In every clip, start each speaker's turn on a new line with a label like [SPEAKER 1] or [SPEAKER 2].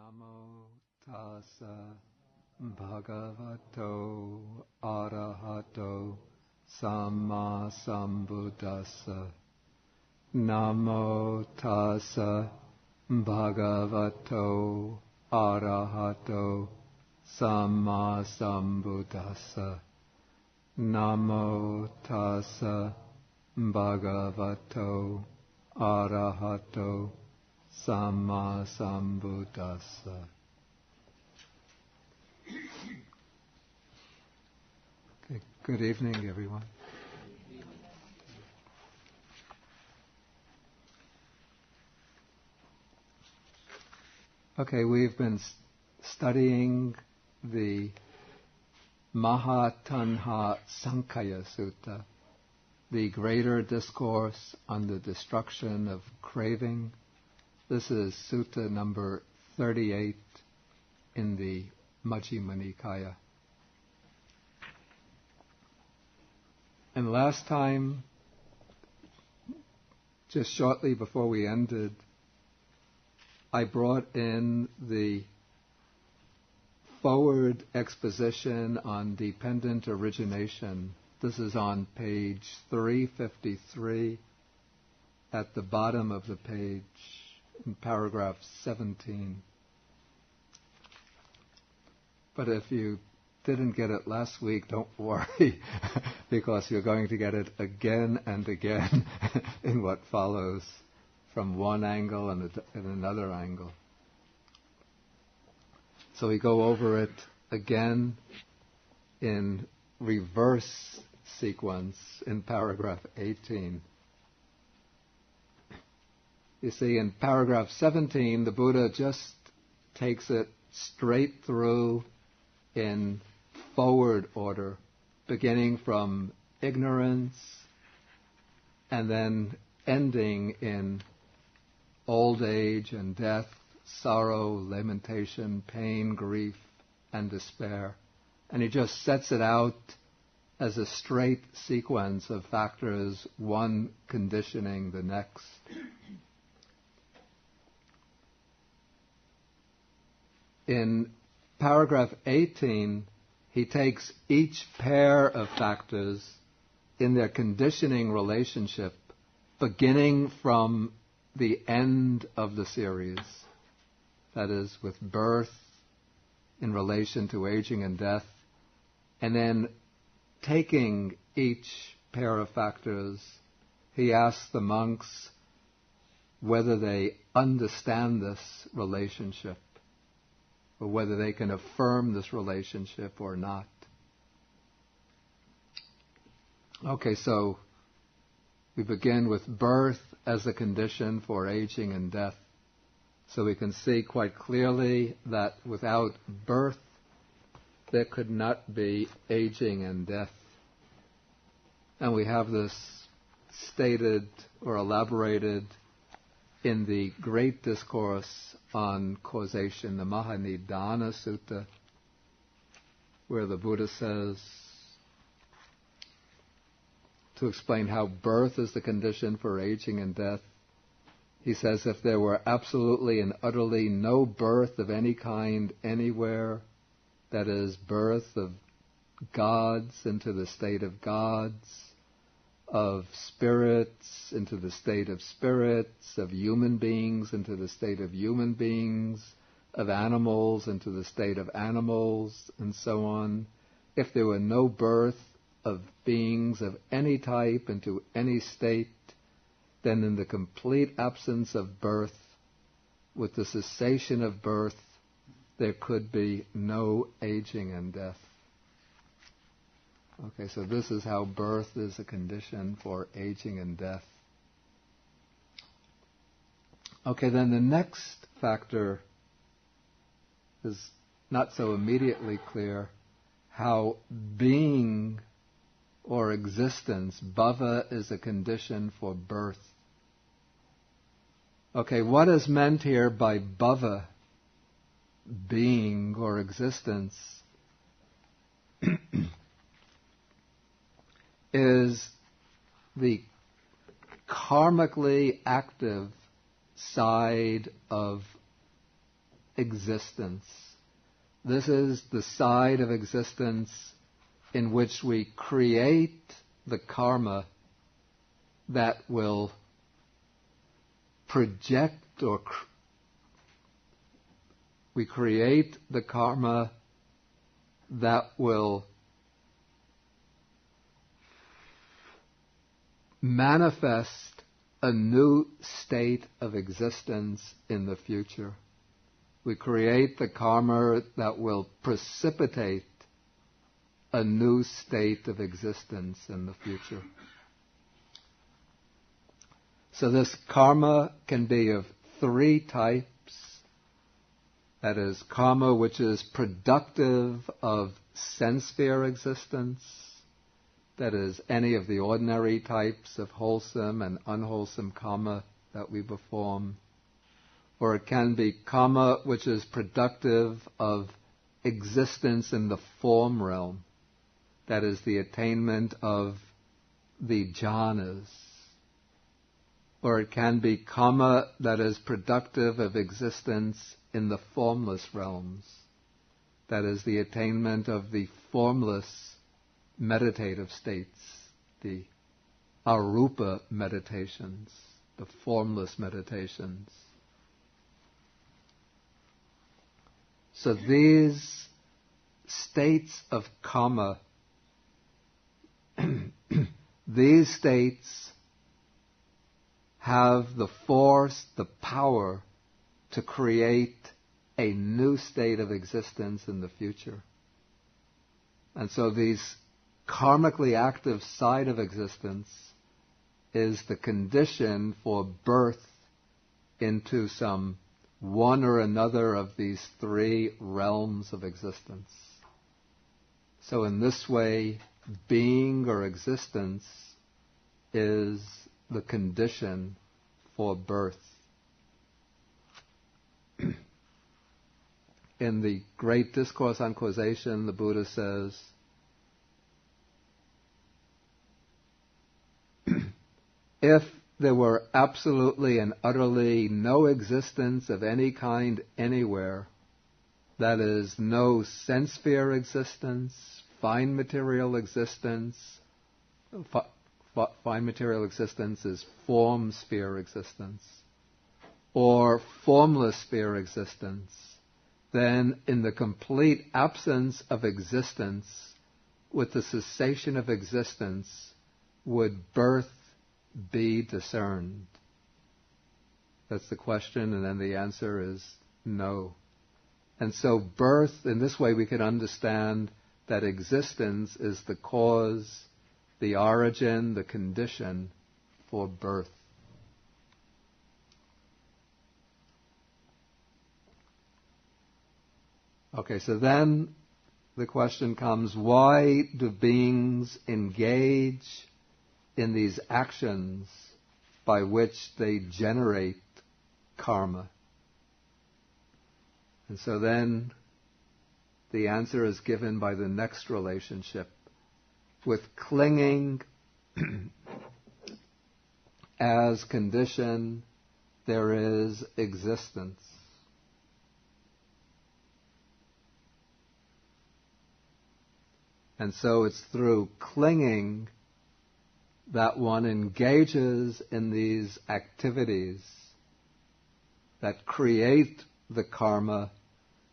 [SPEAKER 1] Namo tassa bhagavato arahato samma sambuddhassa. Namo tassa bhagavato arahato samma sambuddhassa. Namo tassa bhagavato arahato samma sambuddhassa. Okay, good evening, everyone. Okay, we've been studying the Maha Tanhasankhaya Sutta, the greater discourse on the destruction of craving. This is Sutta number 38 in the Majjhima Nikaya. And last time, just shortly before we ended, I brought in the forward exposition on dependent origination. This is on page 353 at the bottom of the page in paragraph 17. But if you didn't get it last week, don't worry, because you're going to get it again and again in what follows from one angle and another angle. So we go over it again in reverse sequence in paragraph 18. You see, in paragraph 17, the Buddha just takes it straight through in forward order, beginning from ignorance and then ending in old age and death, sorrow, lamentation, pain, grief, and despair. And he just sets it out as a straight sequence of factors, one conditioning the next. In paragraph 18, he takes each pair of factors in their conditioning relationship, beginning from the end of the series, that is, with birth in relation to aging and death, and then taking each pair of factors, he asks the monks whether they understand this relationship, or whether they can affirm this relationship or not. Okay, so we begin with birth as a condition for aging and death. So we can see quite clearly that without birth, there could not be aging and death. And we have this stated or elaborated in the great discourse on causation, the Maha Sutta, where the Buddha says, to explain how birth is the condition for aging and death, he says, if there were absolutely and utterly no birth of any kind anywhere, that is, birth of gods into the state of gods, of spirits into the state of spirits, of human beings into the state of human beings, of animals into the state of animals, and so on. If there were no birth of beings of any type into any state, then in the complete absence of birth, with the cessation of birth, there could be no aging and death. Okay, so this is how birth is a condition for aging and death. Okay, then the next factor is not so immediately clear, how being or existence, bhava, is a condition for birth. Okay, what is meant here by bhava, being or existence, is the karmically active side of existence. This is the side of existence in which we create the karma that will project we create the karma that will manifest a new state of existence in the future. We create the karma that will precipitate a new state of existence in the future. So this karma can be of three types. That is, karma which is productive of sense sphere existence. That is, any of the ordinary types of wholesome and unwholesome karma that we perform. Or it can be karma which is productive of existence in the form realm. That is, the attainment of the jhanas. Or it can be karma that is productive of existence in the formless realms. That is, the attainment of the formless meditative states, the arupa meditations, the formless meditations. So these states of karma, these states have the force, the power to create a new state of existence in the future. And so these karmically active side of existence is the condition for birth into some one or another of these three realms of existence. So in this way, being or existence is the condition for birth. In the Great Discourse on Causation, the Buddha says, if there were absolutely and utterly no existence of any kind anywhere, that is, no sense sphere existence, fine material existence, fine material existence is form sphere existence, or formless sphere existence, then in the complete absence of existence, with the cessation of existence, would birth be discerned? That's the question, and then the answer is no. And so birth, in this way we can understand that existence is the cause, the origin, the condition for birth. Okay, so then the question comes, why do beings engage in these actions by which they generate karma? And so then the answer is given by the next relationship. With clinging as condition, there is existence. And so it's through clinging that one engages in these activities that create the karma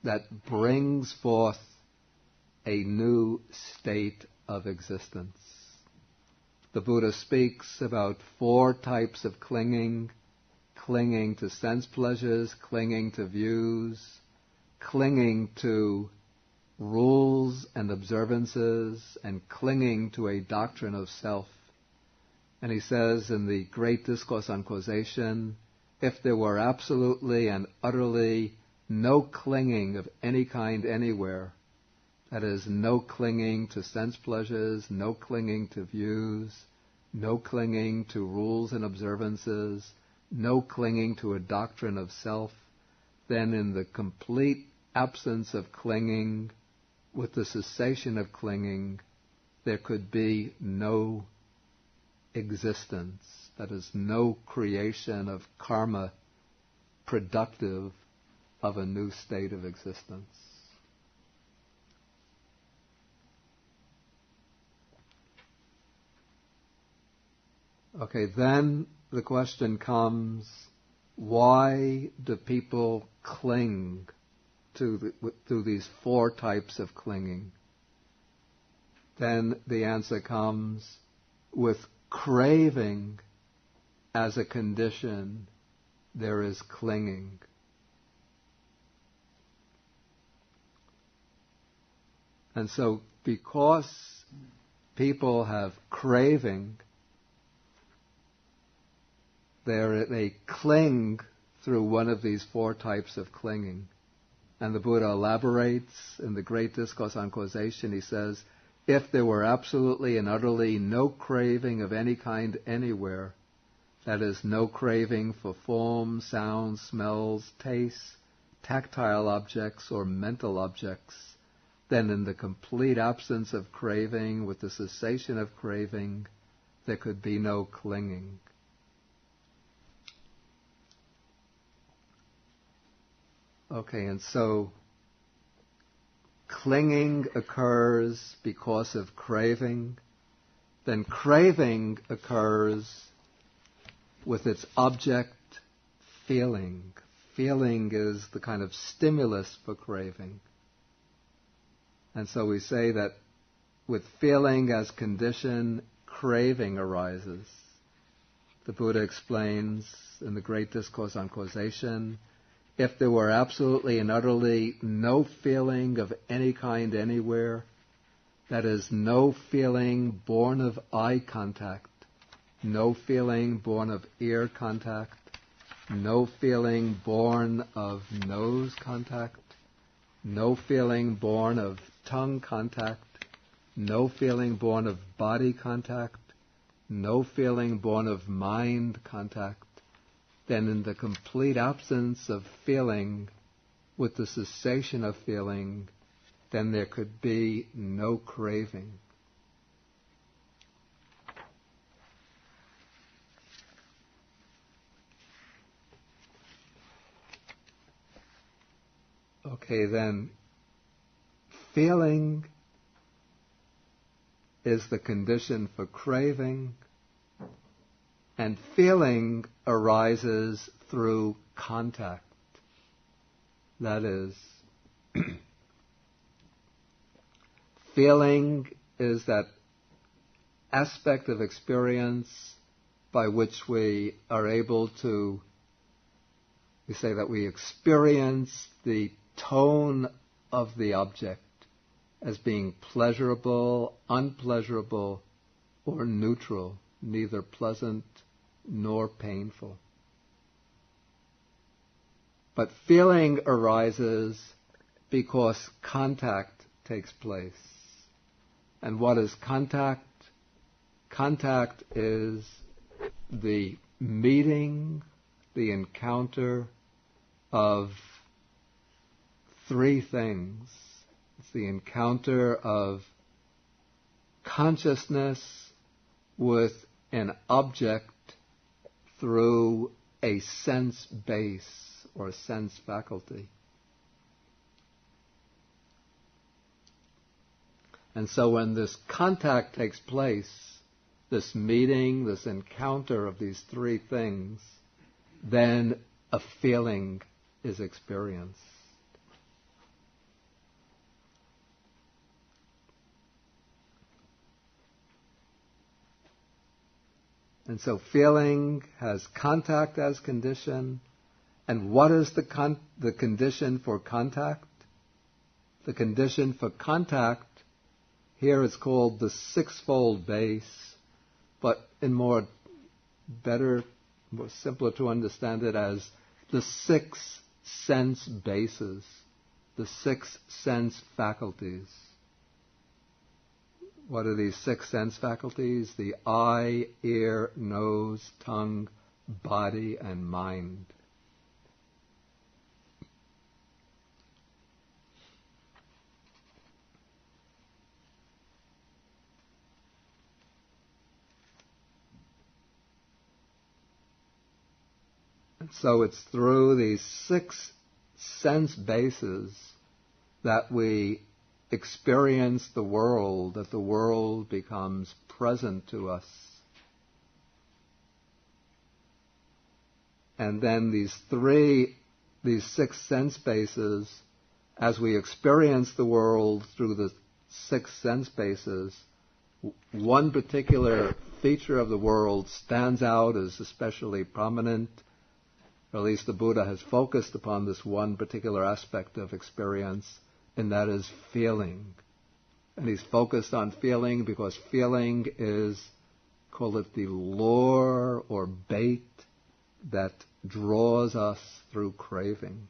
[SPEAKER 1] that brings forth a new state of existence. The Buddha speaks about 4 types of clinging: clinging to sense pleasures, clinging to views, clinging to rules and observances, and clinging to a doctrine of self. And he says in the Great Discourse on Causation, if there were absolutely and utterly no clinging of any kind anywhere, that is, no clinging to sense pleasures, no clinging to views, no clinging to rules and observances, no clinging to a doctrine of self, then in the complete absence of clinging, with the cessation of clinging, there could be no existence. That is, no creation of karma productive of a new state of existence. Okay, then the question comes, why do people cling to these four types of clinging? Then the answer comes, with craving as a condition, there is clinging. And so because people have craving, they cling through one of these four types of clinging. And the Buddha elaborates in the Great Discourse on Causation. He says, if there were absolutely and utterly no craving of any kind anywhere, that is, no craving for form, sounds, smells, tastes, tactile objects, or mental objects, then in the complete absence of craving, with the cessation of craving, there could be no clinging. Okay, and so clinging occurs because of craving, then craving occurs with its object, feeling. Feeling is the kind of stimulus for craving. And so we say that with feeling as condition, craving arises. The Buddha explains in the Great Discourse on Causation, if there were absolutely and utterly no feeling of any kind anywhere, that is, no feeling born of eye contact, no feeling born of ear contact, no feeling born of nose contact, no feeling born of tongue contact, no feeling born of body contact, no feeling born of mind contact, then in the complete absence of feeling, with the cessation of feeling, then there could be no craving. Okay, then, feeling is the condition for craving, and feeling arises through contact. That is, feeling is that aspect of experience by which we are able to, we say that we experience the tone of the object as being pleasurable, unpleasurable, or neutral, neither pleasant nor painful. But feeling arises because contact takes place. And what is contact? Contact is the meeting, the encounter of three things. It's the encounter of consciousness with an object through a sense base or sense faculty. And so when this contact takes place, this meeting, this encounter of these three things, then a feeling is experienced. And so feeling has contact as condition. And what is the condition for contact? The condition for contact, here it's called the sixfold base, but in more simpler to understand it as the six sense bases, the six sense faculties. What are these six sense faculties? The eye, ear, nose, tongue, body, and mind. And so it's through these six sense bases that we experience the world, that the world becomes present to us. And then these 6 sense bases, as we experience the world through the 6 sense bases, one particular feature of the world stands out as especially prominent, or at least the Buddha has focused upon this one particular aspect of experience, and that is feeling. And he's focused on feeling because feeling is, call it the lure or bait that draws us through craving.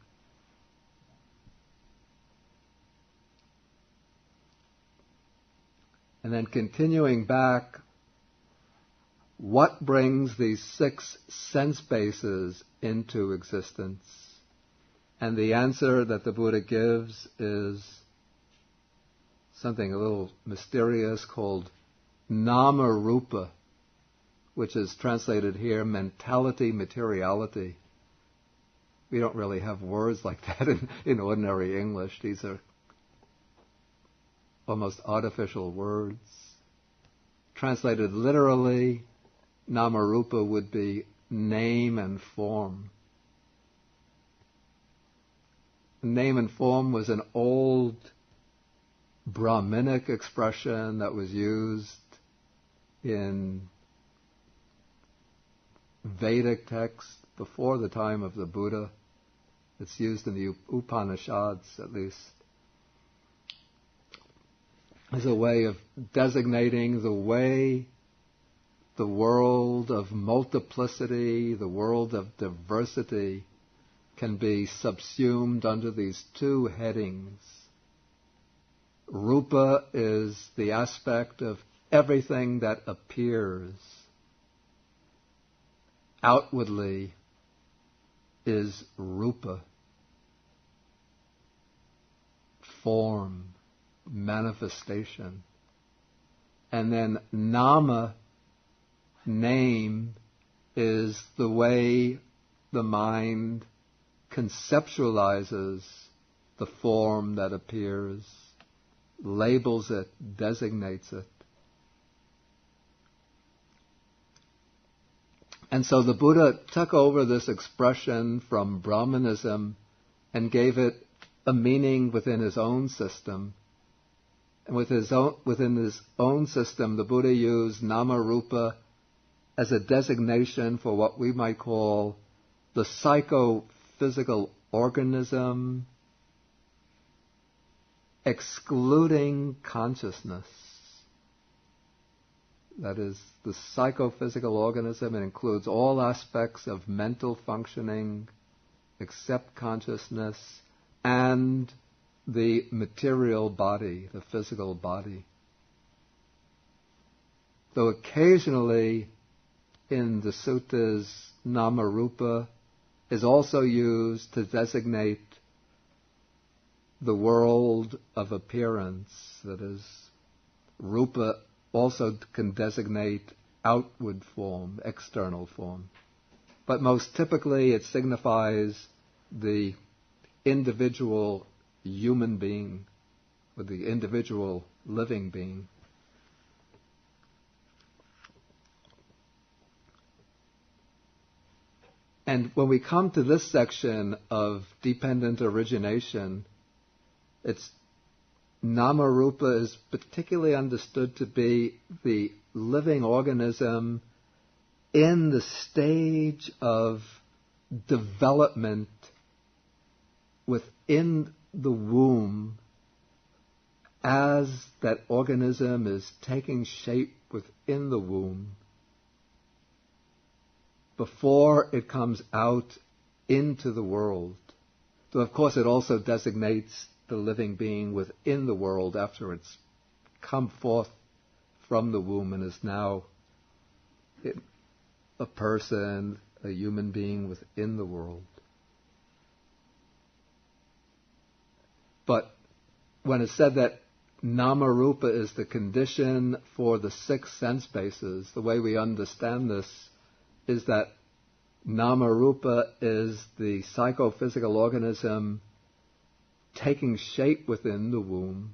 [SPEAKER 1] And then continuing back, what brings these 6 sense bases into existence? And the answer that the Buddha gives is something a little mysterious called nama rupa, which is translated here mentality, materiality. We don't really have words like that in ordinary English. These are almost artificial words. Translated literally, Namarupa would be name and form. Name and form was an old Brahminic expression that was used in Vedic texts before the time of the Buddha. It's used in the Upanishads, at least, as a way of designating the way the world of multiplicity, the world of diversity, can be subsumed under these 2 headings. Rupa is the aspect of everything that appears. Outwardly is rupa, form, manifestation. And then nama, name, is the way the mind conceptualizes the form that appears, labels it, designates it. And so the Buddha took over this expression from Brahmanism and gave it a meaning within his own system. And within his own system, the Buddha used nama rupa as a designation for what we might call the psychophysical organism, excluding consciousness. That is, the psychophysical organism. It includes all aspects of mental functioning, except consciousness, and the material body, the physical body. Though occasionally in the suttas, nama-rupa is also used to designate the world of appearance. That is, rupa also can designate outward form, external form. But most typically it signifies the individual human being, or the individual living being. And when we come to this section of dependent origination, it's Nama-rupa is particularly understood to be the living organism in the stage of development within the womb as that organism is taking shape within the womb before it comes out into the world. So of course it also designates the living being within the world after it's come forth from the womb and is now a person, a human being within the world. But when it's said that nama-rupa is the condition for the 6 sense bases, the way we understand this is that nama-rupa is the psychophysical organism taking shape within the womb,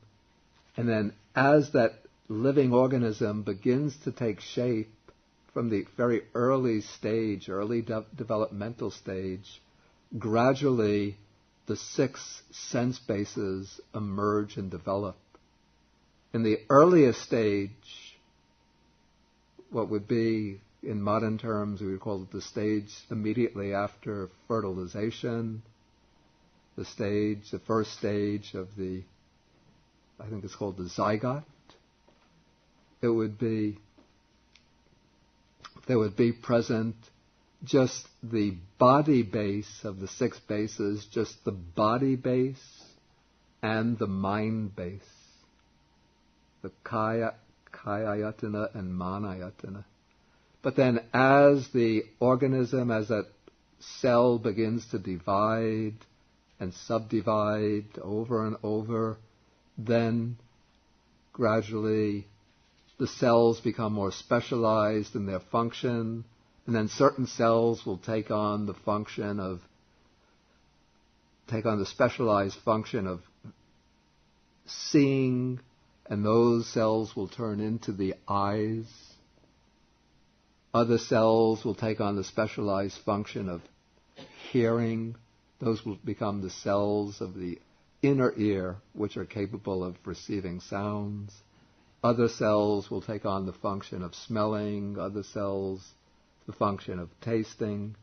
[SPEAKER 1] and then as that living organism begins to take shape from the very early stage, early developmental stage, gradually the 6 sense bases emerge and develop. In the earliest stage, what would be, in modern terms, we would call it the stage immediately after fertilization, the first stage of the, I think it's called the zygote. There would be present just the body base of the 6 bases, just the body base and the mind base, the kayayatana and manayatana. But then as the organism, as that cell begins to divide and subdivide over and over, then gradually the cells become more specialized in their function, and then certain cells will take on the specialized function of seeing, and those cells will turn into the eyes. Other cells will take on the specialized function of hearing. Those will become the cells of the inner ear, which are capable of receiving sounds. Other cells will take on the function of smelling, other cells the function of tasting.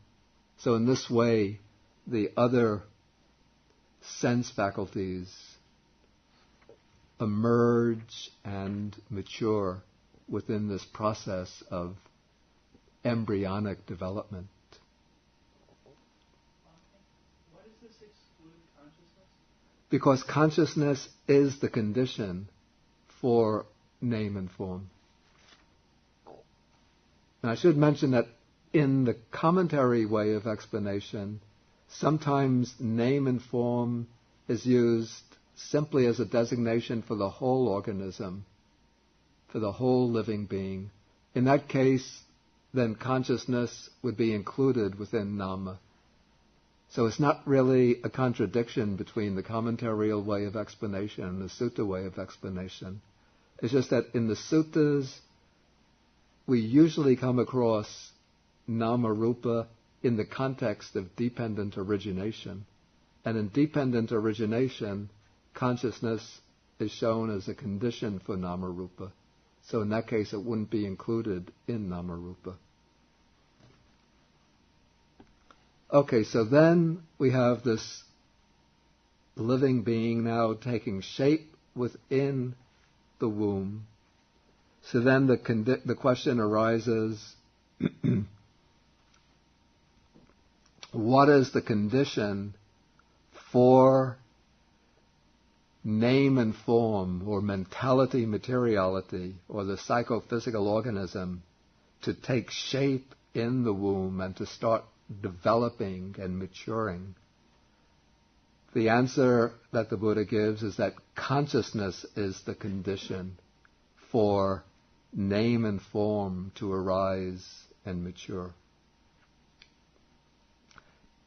[SPEAKER 1] So in this way, the other sense faculties emerge and mature within this process of embryonic development.
[SPEAKER 2] Why does this exclude consciousness?
[SPEAKER 1] Because consciousness is the condition for name and form. Now I should mention that in the commentary way of explanation, sometimes name and form is used simply as a designation for the whole organism, for the whole living being. In that case, then consciousness would be included within nama. So it's not really a contradiction between the commentarial way of explanation and the sutta way of explanation. It's just that in the suttas, we usually come across nama-rupa in the context of dependent origination. And in dependent origination, consciousness is shown as a condition for nama-rupa. So in that case, it wouldn't be included in nama-rupa. Okay, so then we have this living being now taking shape within the womb. So then the question arises, what is the condition for name and form, or mentality materiality, or the psychophysical organism to take shape in the womb and to start developing and maturing? The answer that the Buddha gives is that consciousness is the condition for name and form to arise and mature.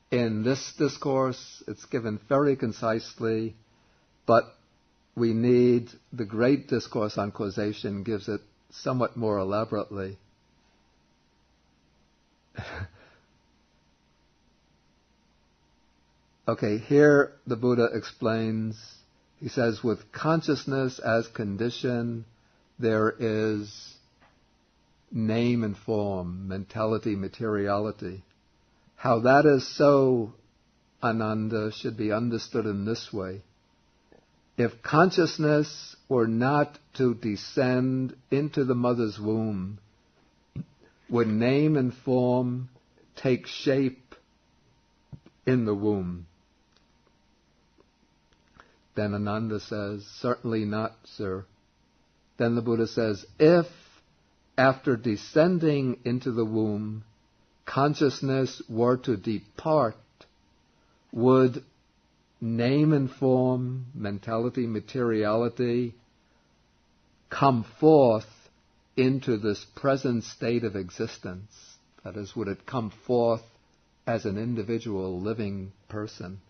[SPEAKER 1] In this discourse, it's given very concisely, but we need, the great discourse on causation gives it somewhat more elaborately. Okay, here the Buddha explains, he says, with consciousness as condition, there is name and form, mentality, materiality. How that is so, Ananda, should be understood in this way. If consciousness were not to descend into the mother's womb, would name and form take shape in the womb? Then Ananda says, certainly not, sir. Then the Buddha says, if after descending into the womb, consciousness were to depart, would name and form, mentality, materiality, come forth into this present state of existence? That is, would it come forth as an individual living person?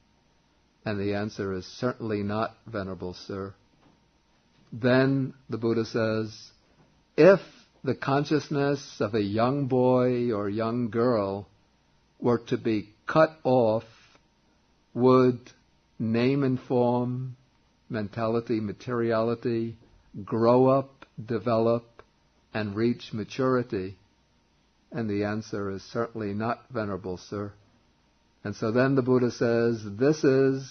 [SPEAKER 1] And the answer is certainly not, Venerable Sir. Then the Buddha says, if the consciousness of a young boy or young girl were to be cut off, would name and form, mentality, materiality, grow up, develop, and reach maturity? And the answer is certainly not, Venerable Sir. And so then the Buddha says, this is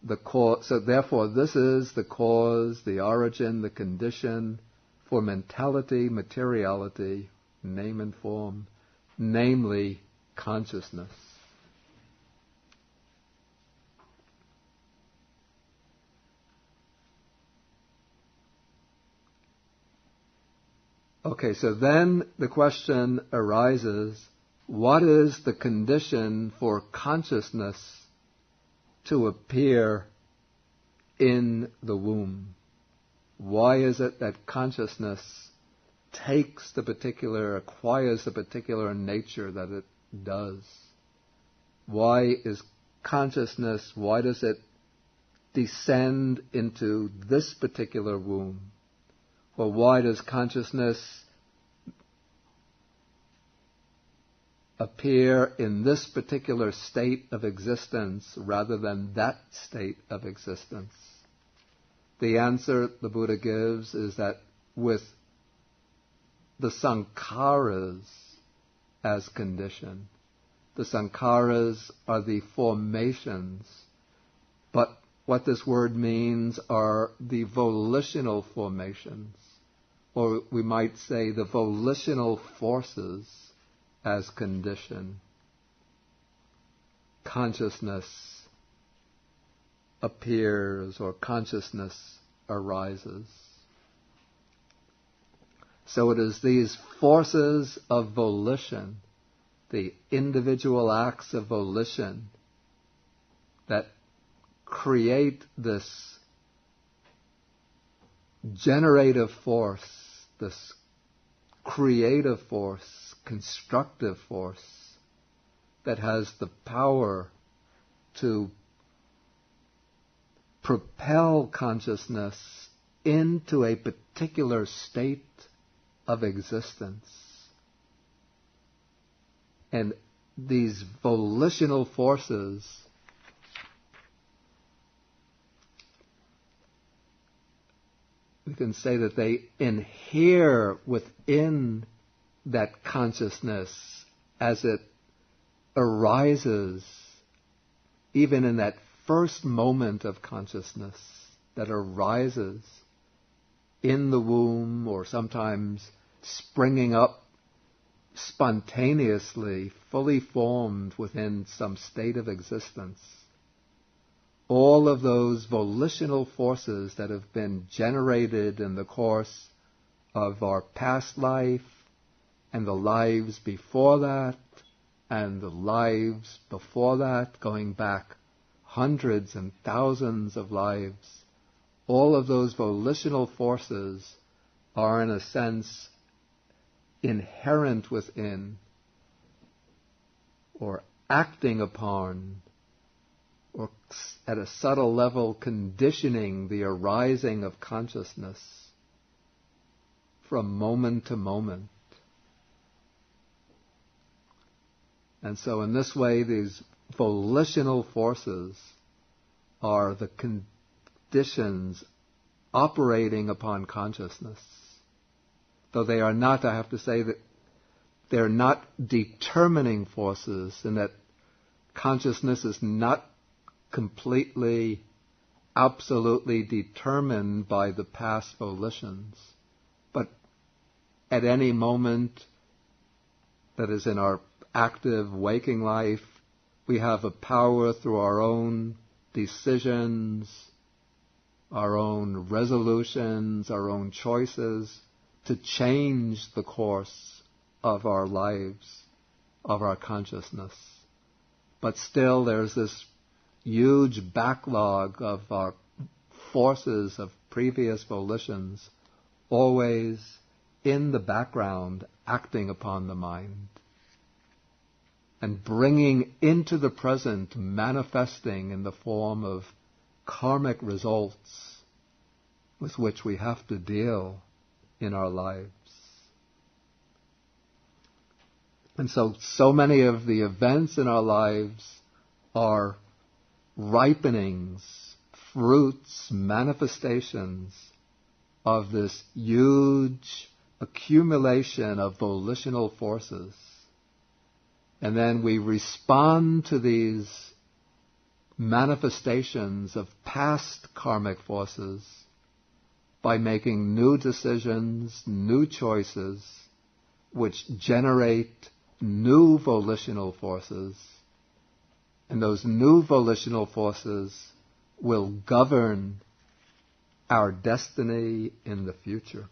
[SPEAKER 1] the cause, so therefore this is the cause, the origin, the condition for mentality, materiality, name and form, namely consciousness. Okay, so then the question arises, what is the condition for consciousness to appear in the womb? Why is it that consciousness acquires the particular nature that it does? Why is consciousness, why does it descend into this particular womb? Or why does consciousness appear in this particular state of existence rather than that state of existence? The answer the Buddha gives is that with the sankharas as condition, the sankharas are the formations, but what this word means are the volitional formations, or we might say the volitional forces as condition. Consciousness appears or consciousness arises. So it is these forces of volition, the individual acts of volition, that create this generative force, this creative force, constructive force, that has the power to propel consciousness into a particular state of existence. And these volitional forces we can say that they inhere within that consciousness as it arises, even in that first moment of consciousness that arises in the womb, or sometimes springing up spontaneously, fully formed within some state of existence. All of those volitional forces that have been generated in the course of our past life, and the lives before that, and the lives before that, going back hundreds and thousands of lives, all of those volitional forces are in a sense inherent within, or acting upon, or at a subtle level conditioning the arising of consciousness from moment to moment. And so in this way, these volitional forces are the conditions operating upon consciousness. Though they are not, I have to say that they're not determining forces, in that consciousness is not completely, absolutely determined by the past volitions. But at any moment that is in our active waking life, we have a power through our own decisions, our own resolutions, our own choices, to change the course of our lives, of our consciousness. But still there's this huge backlog of our forces of previous volitions always in the background acting upon the mind. and bringing into the present, manifesting in the form of karmic results with which we have to deal in our lives. And so many of the events in our lives are ripenings, fruits, manifestations of this huge accumulation of volitional forces. And then we respond to these manifestations of past karmic forces by making new decisions, new choices, which generate new volitional forces. And those new volitional forces will govern our destiny in the future.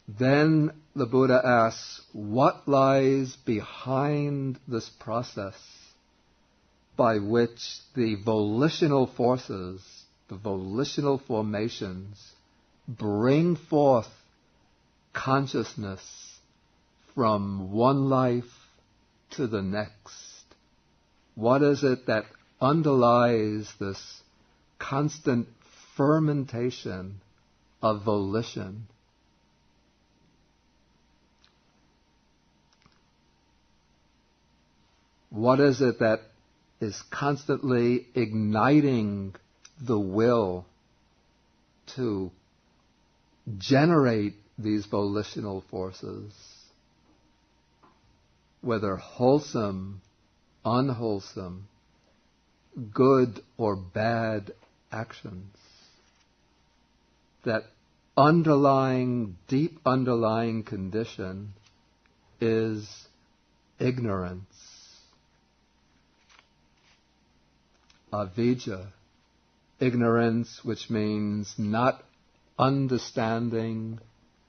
[SPEAKER 1] Then the Buddha asks, what lies behind this process by which the volitional forces, the volitional formations, bring forth consciousness from one life to the next? What is it that underlies this constant fermentation of volition? What is it that is constantly igniting the will to generate these volitional forces, whether wholesome, unwholesome, good or bad actions? That deep underlying condition is ignorance. Avijja, ignorance, which means not understanding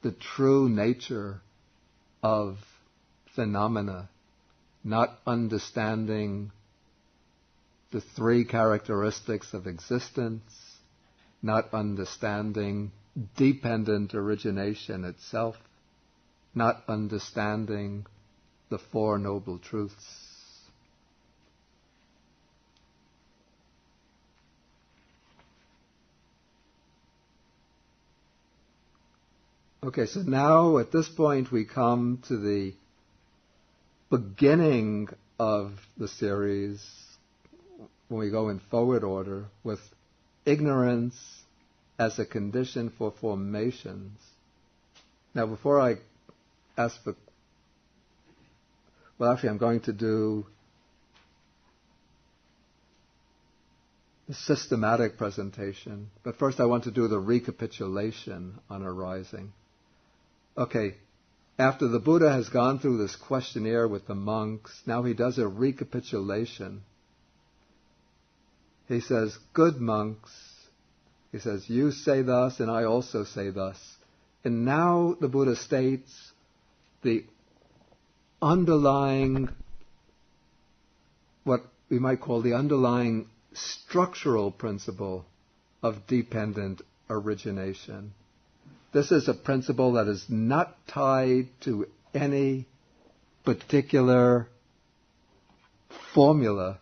[SPEAKER 1] the true nature of phenomena, not understanding the three characteristics of existence, not understanding dependent origination itself, not understanding the Four Noble Truths. Okay, so now at this point we come to the beginning of the series when we go in forward order with ignorance as a condition for formations. Now before I ask for... Well, actually I'm going to do the systematic presentation, but first I want to do the recapitulation on arising. Okay, after the Buddha has gone through this questionnaire with the monks, now he does a recapitulation. He says, good monks, he says, you say thus and I also say thus. And now the Buddha states the underlying, what we might call the underlying structural principle of dependent origination. This is a principle that is not tied to any particular formula,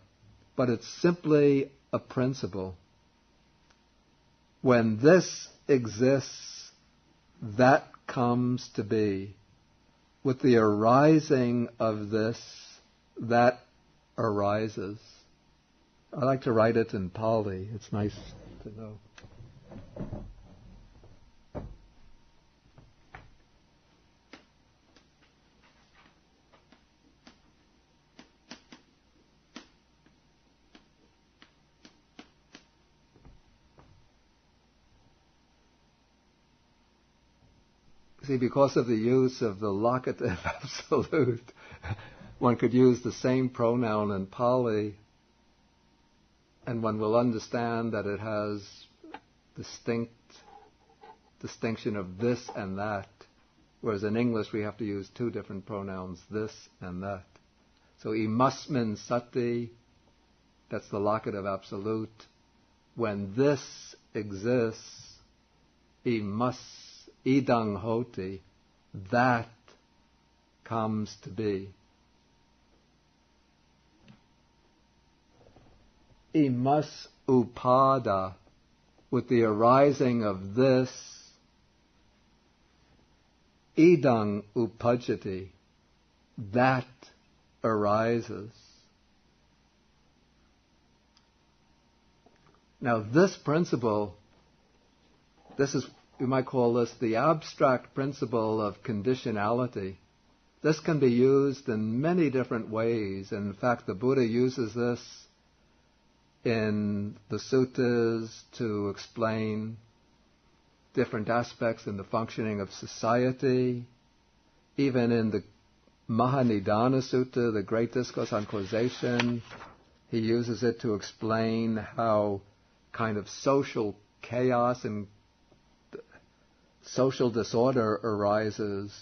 [SPEAKER 1] but it's simply a principle. When this exists, that comes to be. With the arising of this, that arises. I like to write it in Pali. It's nice to know. See, because of the use of the locative absolute, one could use the same pronoun in Pali, and one will understand that it has distinction of this and that, whereas in English we have to use two different pronouns, this and that. So imasmin sati, that's the locative absolute. When this exists, idang hoti, that comes to be. Imas upada, with the arising of this, idang upajjati, that arises. Now this principle, you might call this the abstract principle of conditionality. This can be used in many different ways. And in fact, the Buddha uses this in the suttas to explain different aspects in the functioning of society. Even in the Maha Sutta, the Great Discourse on Causation, he uses it to explain how kind of social chaos and social disorder arises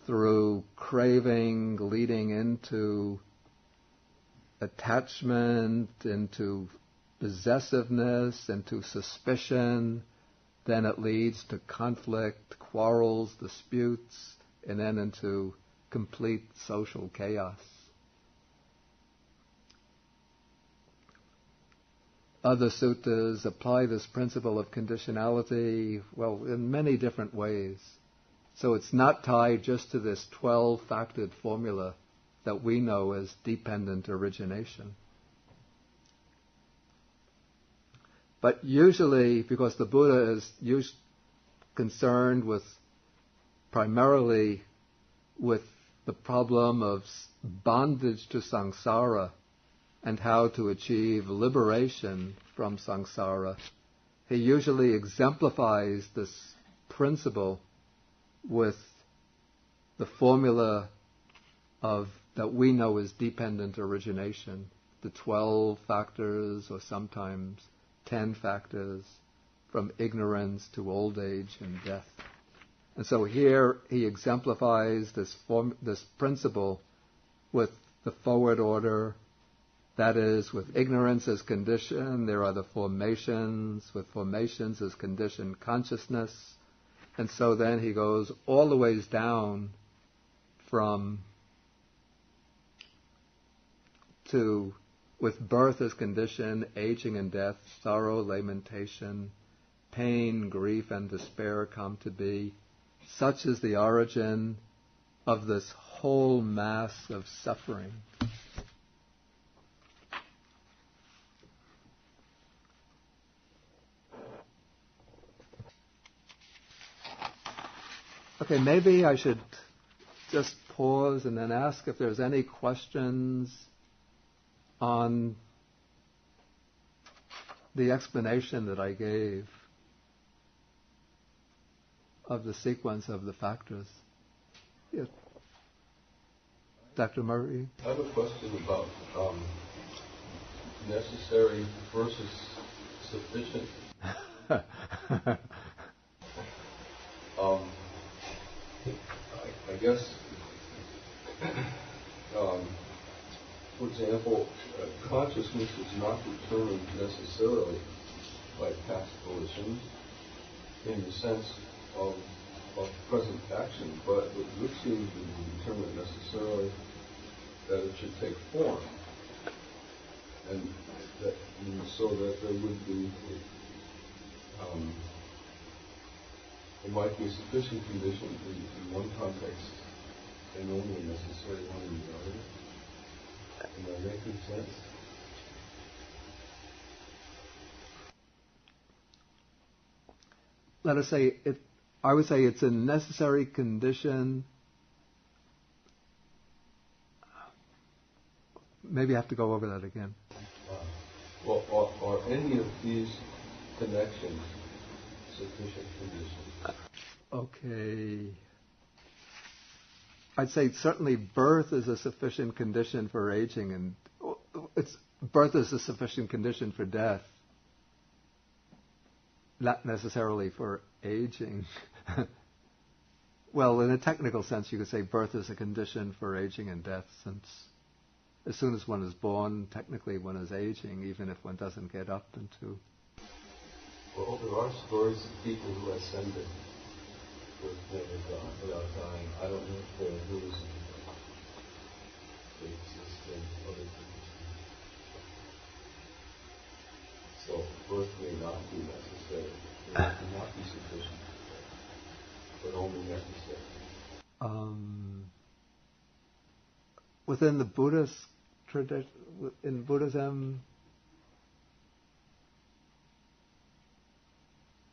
[SPEAKER 1] through craving, leading into attachment, into possessiveness, into suspicion. Then it leads to conflict, quarrels, disputes, and then into complete social chaos. Other suttas apply this principle of conditionality, well, in many different ways. So it's not tied just to this 12-factored formula that we know as dependent origination. But usually, because the Buddha is concerned primarily with the problem of bondage to samsara and how to achieve liberation from samsara, he usually exemplifies this principle with the formula that we know as dependent origination, the 12 factors or sometimes 10 factors from ignorance to old age and death. And so here he exemplifies this principle with the forward order. That is, with ignorance as condition, there are the formations. With formations as conditioned consciousness. And so then he goes all the ways down with birth as condition, aging and death, sorrow, lamentation, pain, grief, and despair come to be. Such is the origin of this whole mass of suffering. Okay, maybe I should just pause and then ask if there's any questions on the explanation that I gave of the sequence of the factors. Yes. Dr. Murray?
[SPEAKER 3] I have a question about necessary versus sufficient. I guess, for example, consciousness is not determined necessarily by past volitions in the sense of present action, but it would seem to be determined necessarily that it should take form, and so that there would be it might be a sufficient condition in one context and only a necessary one in the other. Am I making sense?
[SPEAKER 1] Let us say I would say it's a necessary condition. Maybe I have to go over that again.
[SPEAKER 3] Are any of these connections sufficient conditions?
[SPEAKER 1] Okay. I'd say certainly birth is a sufficient condition for aging, and birth is a sufficient condition for death. Not necessarily for aging. Well, in a technical sense, you could say birth is a condition for aging and death, since as soon as one is born, technically one is aging, even if one doesn't get up into...
[SPEAKER 3] Well, there are stories of people who ascended birth never die, without dying. I don't know if they're in Buddhism. They exist in other traditions. So birth may not be necessary. It may not be sufficient, but only necessary.
[SPEAKER 1] Within the Buddhist tradition, in Buddhism,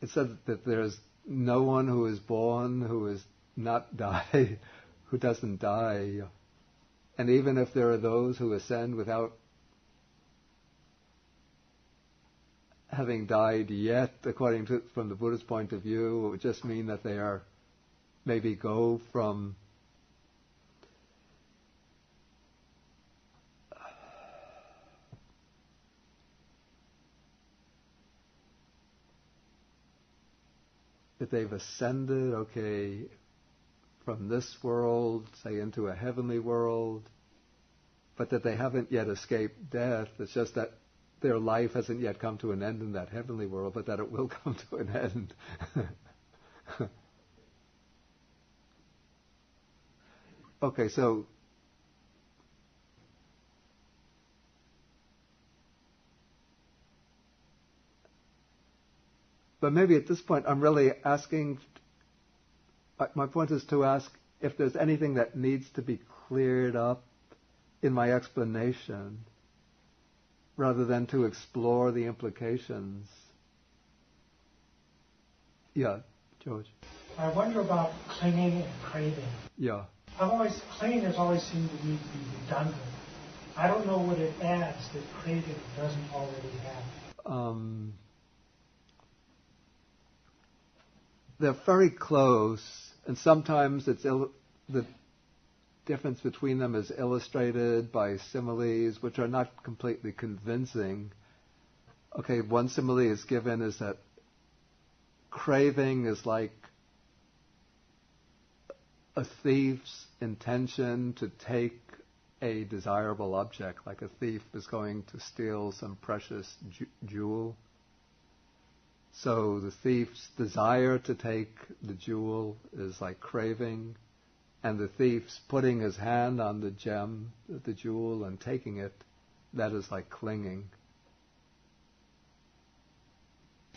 [SPEAKER 1] it said that there's no one who is born who is not die, who doesn't die. And even if there are those who ascend without having died yet, from the Buddhist point of view, it would just mean that they are maybe go from that they've ascended, from this world, say, into a heavenly world, but that they haven't yet escaped death. It's just that their life hasn't yet come to an end in that heavenly world, but that it will come to an end. So but maybe at this point I'm really asking, my point is to ask if there's anything that needs to be cleared up in my explanation, rather than to explore the implications. Yeah, George.
[SPEAKER 4] I wonder about clinging and craving.
[SPEAKER 1] Yeah.
[SPEAKER 4] Clinging has always seemed to me to be redundant. I don't know what it adds that craving doesn't already have.
[SPEAKER 1] They're very close, and sometimes the difference between them is illustrated by similes which are not completely convincing. One simile is given is that craving is like a thief's intention to take a desirable object, like a thief is going to steal some precious jewel. So the thief's desire to take the jewel is like craving, and the thief's putting his hand on the gem, the jewel, and taking it, that is like clinging.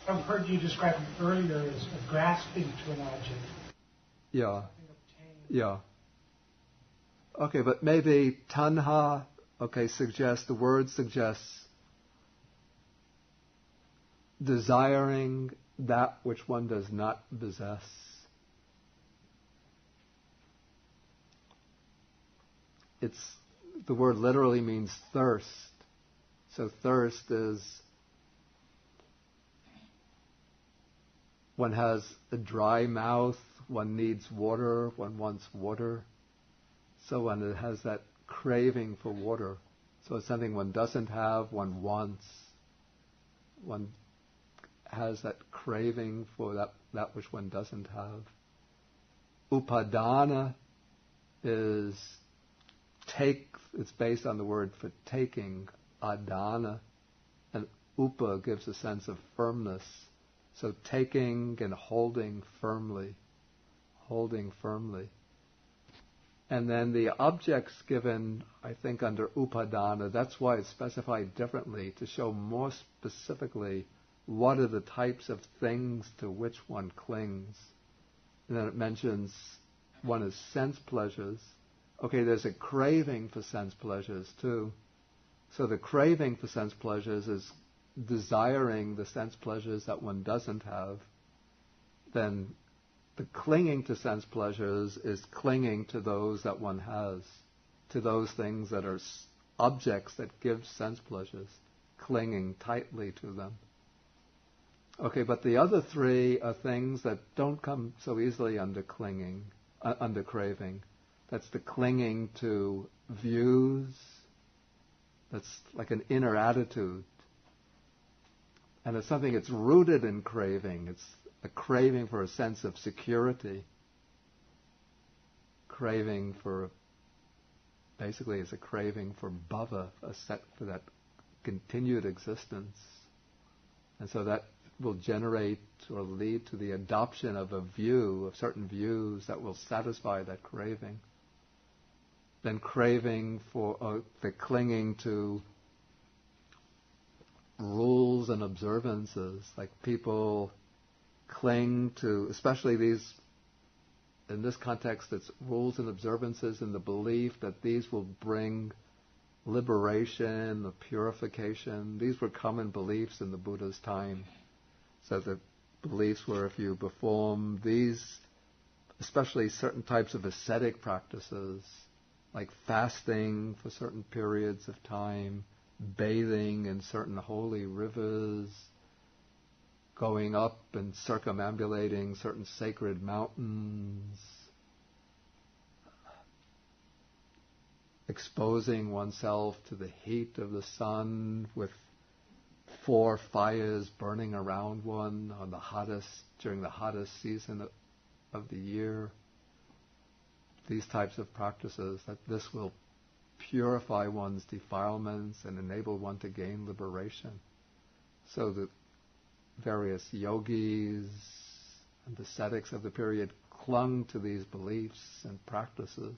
[SPEAKER 4] I've heard you describe it earlier as grasping to an object.
[SPEAKER 1] Yeah. Yeah. But maybe tanha, the word suggests desiring that which one does not possess. The word literally means thirst. So thirst is one has a dry mouth, one needs water, one wants water. So one has that craving for water. So it's something one doesn't have, one wants. One has that craving for that which one doesn't have. Upadana is it's based on the word for taking, adana, and upa gives a sense of firmness. So taking and holding firmly. And then the objects given, I think, under upadana, that's why it's specified differently, to show more specifically what are the types of things to which one clings. And then it mentions one is sense pleasures. There's a craving for sense pleasures too. So the craving for sense pleasures is desiring the sense pleasures that one doesn't have. Then the clinging to sense pleasures is clinging to those that one has, to those things that are objects that give sense pleasures, clinging tightly to them. But the other three are things that don't come so easily under clinging, under craving. That's the clinging to views. That's like an inner attitude. And it's something that's rooted in craving. It's a craving for a sense of security. Craving for, basically it's a craving for bhava, for that continued existence. And so that will generate or lead to the adoption of a view, of certain views that will satisfy that craving. Then craving for the clinging to rules and observances, like people cling to, especially these, in this context, it's rules and observances in the belief that these will bring liberation, or purification. These were common beliefs in the Buddha's time. So the beliefs were if you perform these, especially certain types of ascetic practices, like fasting for certain periods of time, bathing in certain holy rivers, going up and circumambulating certain sacred mountains, exposing oneself to the heat of the sun with 4 fires burning around one during the hottest season of the year. These types of practices, that this will purify one's defilements and enable one to gain liberation. So the various yogis and ascetics of the period clung to these beliefs and practices.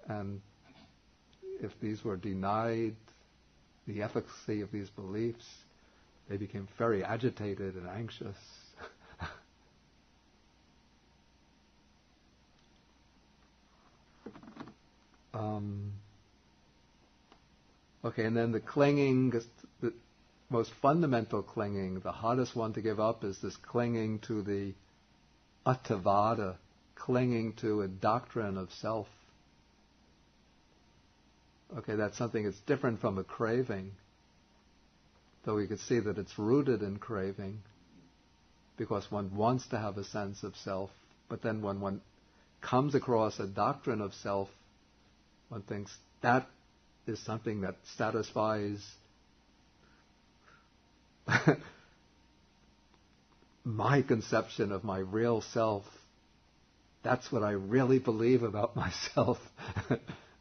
[SPEAKER 1] And if these were denied, the efficacy of these beliefs, they became very agitated and anxious. And then the clinging, the most fundamental clinging, the hardest one to give up, is this clinging to the attavada, clinging to a doctrine of self. That's something that's different from a craving, though we could see that it's rooted in craving, because one wants to have a sense of self, but then when one comes across a doctrine of self, one thinks that is something that satisfies my conception of my real self. That's what I really believe about myself.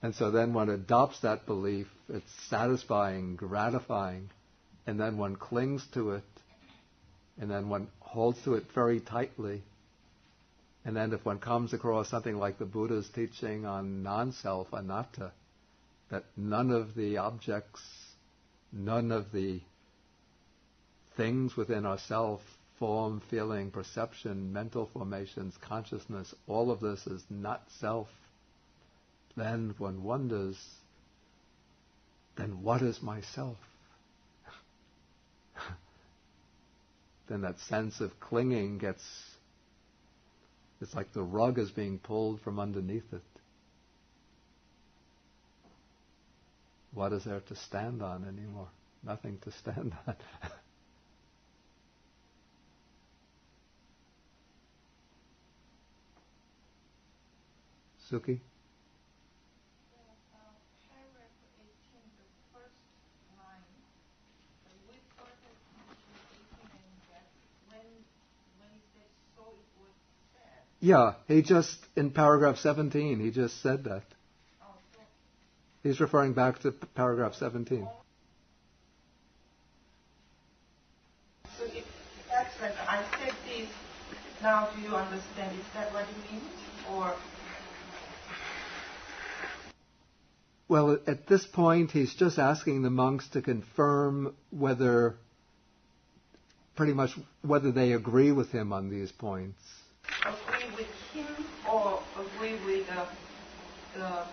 [SPEAKER 1] And so then one adopts that belief, it's satisfying, gratifying, and then one clings to it, and then one holds to it very tightly. And then if one comes across something like the Buddha's teaching on non-self, anatta, that none of the objects, none of the things within ourself, form, feeling, perception, mental formations, consciousness, all of this is not self, then one wonders, then what is myself? Then that sense of clinging it's like the rug is being pulled from underneath it. What is there to stand on anymore? Nothing to stand on. Suki?
[SPEAKER 5] Paragraph 18, the first line, with perfect condition 18 and that when he said so it was said.
[SPEAKER 1] Yeah, he just, in paragraph 17, he just said that. He's referring back to paragraph 17.
[SPEAKER 5] So if that's like, I said this, now do you understand? Is that what it means? Or?
[SPEAKER 1] Well, at this point, he's just asking the monks to confirm whether they agree with him on these points.
[SPEAKER 5] Agree with him or agree with the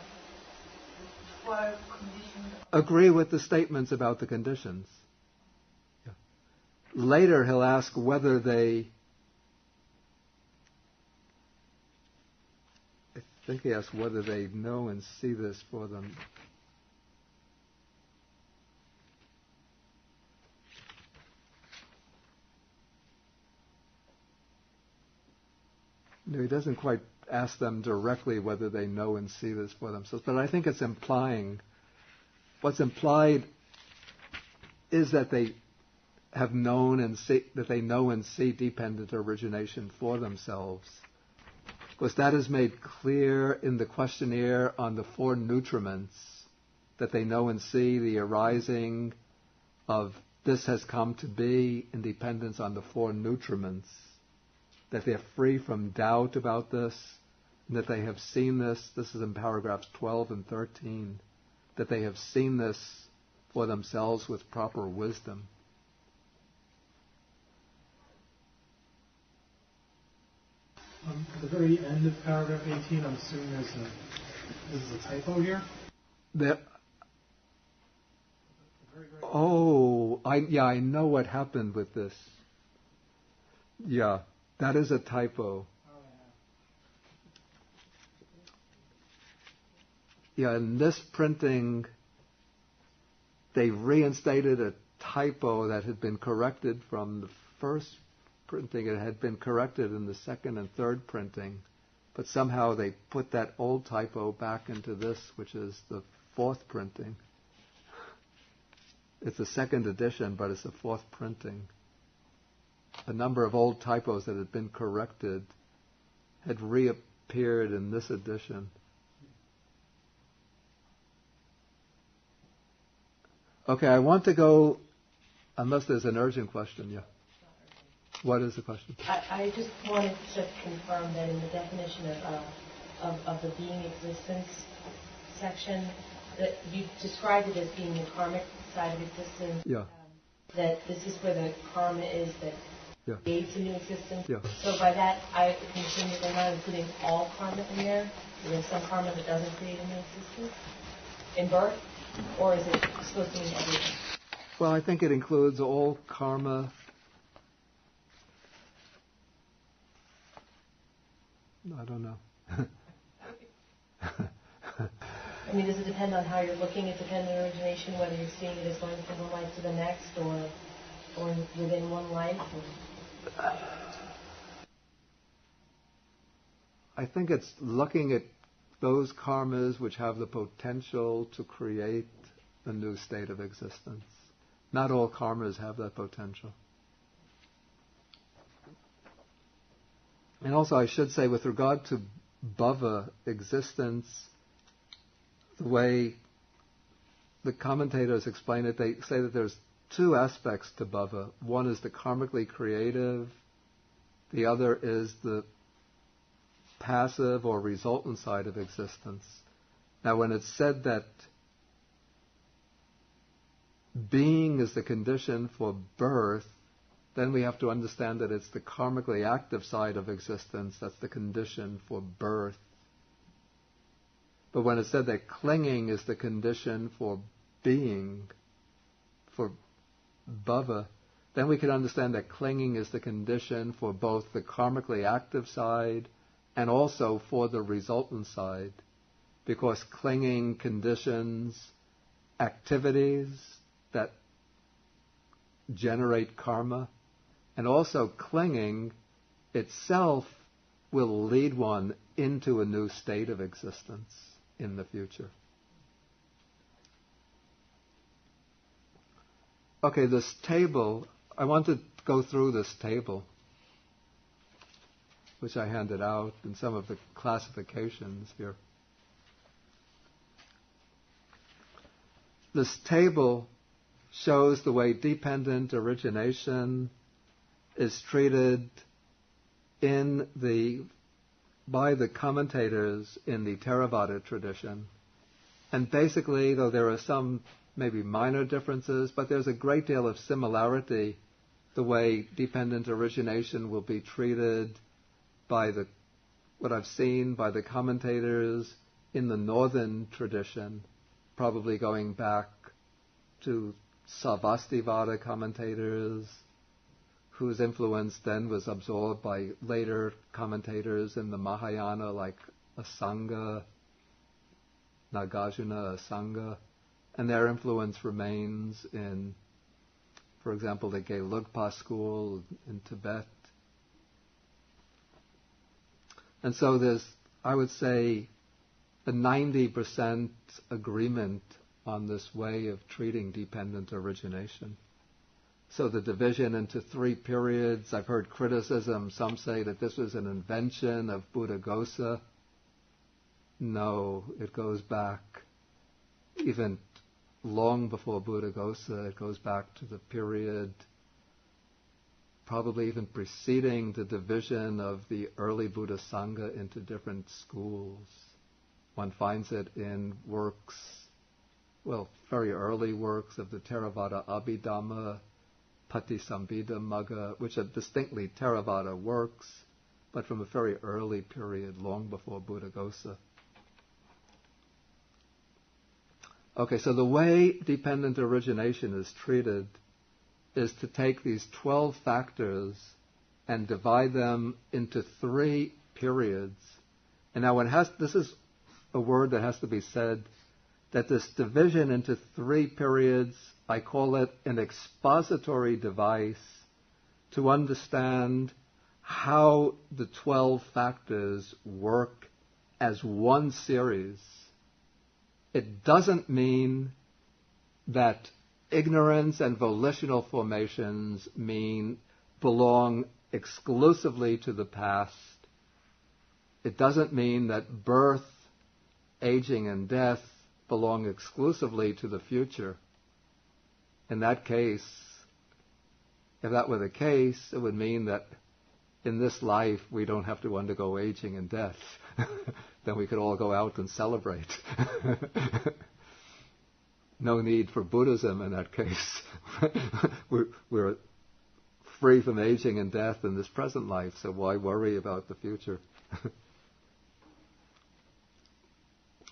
[SPEAKER 5] 12 conditions?
[SPEAKER 1] Agree with the statements about the conditions. Yeah. Later, he'll ask whether they... I think he asked whether they know and see this for them. No, he doesn't quite ask them directly whether they know and see this for themselves, but I think it's implying, what's implied is that they have known and see, that they know and see dependent origination for themselves. Because that is made clear in the questionnaire on the 4 nutriments, that they know and see the arising of this has come to be in dependence on the four nutriments, that they're free from doubt about this, and that they have seen this is in paragraphs 12 and 13, that they have seen this for themselves with proper wisdom.
[SPEAKER 6] At the very end of paragraph 18, I'm assuming this is a typo here.
[SPEAKER 1] I know what happened with this. Yeah, that is a typo. Yeah, in this printing, they reinstated a typo that had been corrected from the first printing. It had been corrected in the second and third printing, but somehow they put that old typo back into this, which is the fourth printing. It's the second edition, but it's the fourth printing. A number of old typos that had been corrected had reappeared in this edition. Okay, I want to go, unless there's an urgent question, yeah. What is the question?
[SPEAKER 7] I just wanted to confirm that in the definition of the being existence section, that you described it as being the karmic side of existence.
[SPEAKER 1] Yeah.
[SPEAKER 7] That this is where the karma is that creates a new existence.
[SPEAKER 1] Yeah.
[SPEAKER 7] So by that, I can assume that they're not including all karma in there. There's some karma that doesn't create a new existence in birth, or is it supposed to mean everything?
[SPEAKER 1] Well, I think it includes all karma. I don't know.
[SPEAKER 7] I mean, does it depend on how you're looking at dependent origination, whether you're seeing it as going from one life to the next, or within one life?
[SPEAKER 1] I think it's looking at those karmas which have the potential to create a new state of existence. Not all karmas have that potential. And also I should say, with regard to bhava, existence, the way the commentators explain it, they say that there's two aspects to bhava. One is the karmically creative, the other is the passive or resultant side of existence. Now, when it's said that being is the condition for birth, then we have to understand that it's the karmically active side of existence that's the condition for birth. But when it's said that clinging is the condition for being, for bhava, then we can understand that clinging is the condition for both the karmically active side and also for the resultant side, because clinging conditions activities that generate karma, and also clinging itself will lead one into a new state of existence in the future. Okay, this table, I want to go through this table, which I handed out, and some of the classifications here. This table shows the way dependent origination is treated by the commentators in the Theravada tradition. And basically, though there are some maybe minor differences, but there's a great deal of similarity the way dependent origination will be treated by what I've seen by the commentators in the northern tradition, probably going back to Sarvastivada commentators, whose influence then was absorbed by later commentators in the Mahayana like Asanga, Nagarjuna Asanga, and their influence remains in, for example, the Gelugpa school in Tibet. And so there's, I would say, a 90% agreement on this way of treating dependent origination. So the division into 3 periods, I've heard criticism, some say that this was an invention of Buddhaghosa. No, it goes back even long before Buddhaghosa. It goes back to the period probably even preceding the division of the early Buddha Sangha into different schools. One finds it in works, well, very early works of the Theravada Abhidhamma, Patisambhida Magga, which are distinctly Theravada works, but from a very early period, long before Buddhaghosa. Okay, so the way dependent origination is treated is to take these 12 factors and divide them into 3 periods. And now this is a word that has to be said, that this division into 3 periods, I call it an expository device to understand how the 12 factors work as one series. It doesn't mean that ignorance and volitional formations belong exclusively to the past. It doesn't mean that birth, aging, and death belong exclusively to the future. In that case, if that were the case, it would mean that in this life we don't have to undergo aging and death. Then we could all go out and celebrate. No need for Buddhism in that case. We're free from aging and death in this present life, so why worry about the future?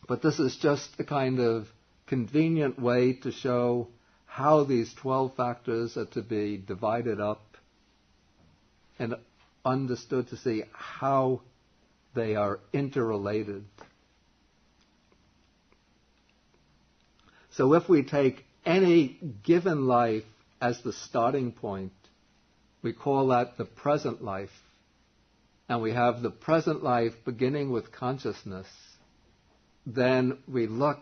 [SPEAKER 1] But this is just a kind of convenient way to show how these 12 factors are to be divided up and understood, to see how they are interrelated. So if we take any given life as the starting point, we call that the present life. And we have the present life beginning with consciousness. Then we look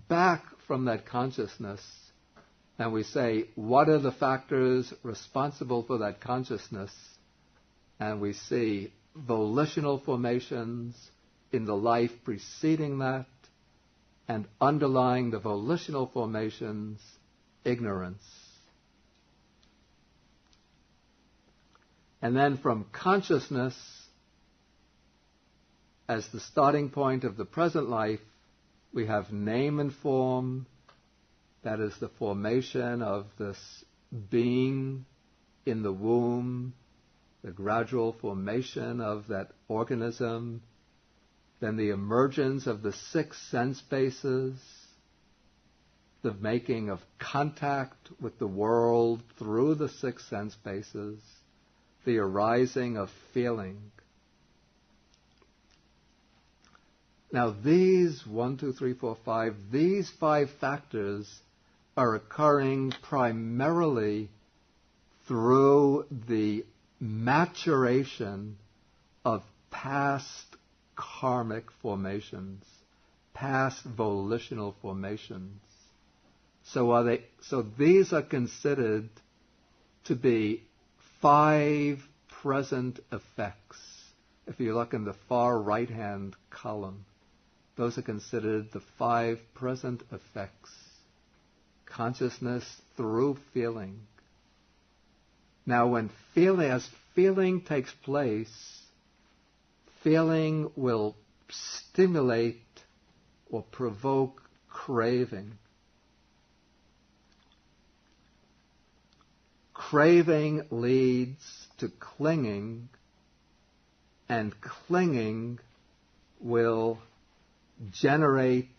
[SPEAKER 1] back from that consciousness and we say, what are the factors responsible for that consciousness? And we see volitional formations in the life preceding that, and underlying the volitional formations, ignorance. And then from consciousness, as the starting point of the present life, we have name and form, that is the formation of this being in the womb, the gradual formation of that organism, then the emergence of the 6 sense bases, the making of contact with the world through the 6 sense bases, the arising of feeling. Now these 5 factors are occurring primarily through the maturation of past karmic formations, past volitional formations. So these are considered to be 5 present effects. If you look in the far right-hand column, those are considered the 5 present effects. Consciousness through feeling. Now as feeling takes place, feeling will stimulate or provoke craving. Craving leads to clinging, and clinging will generate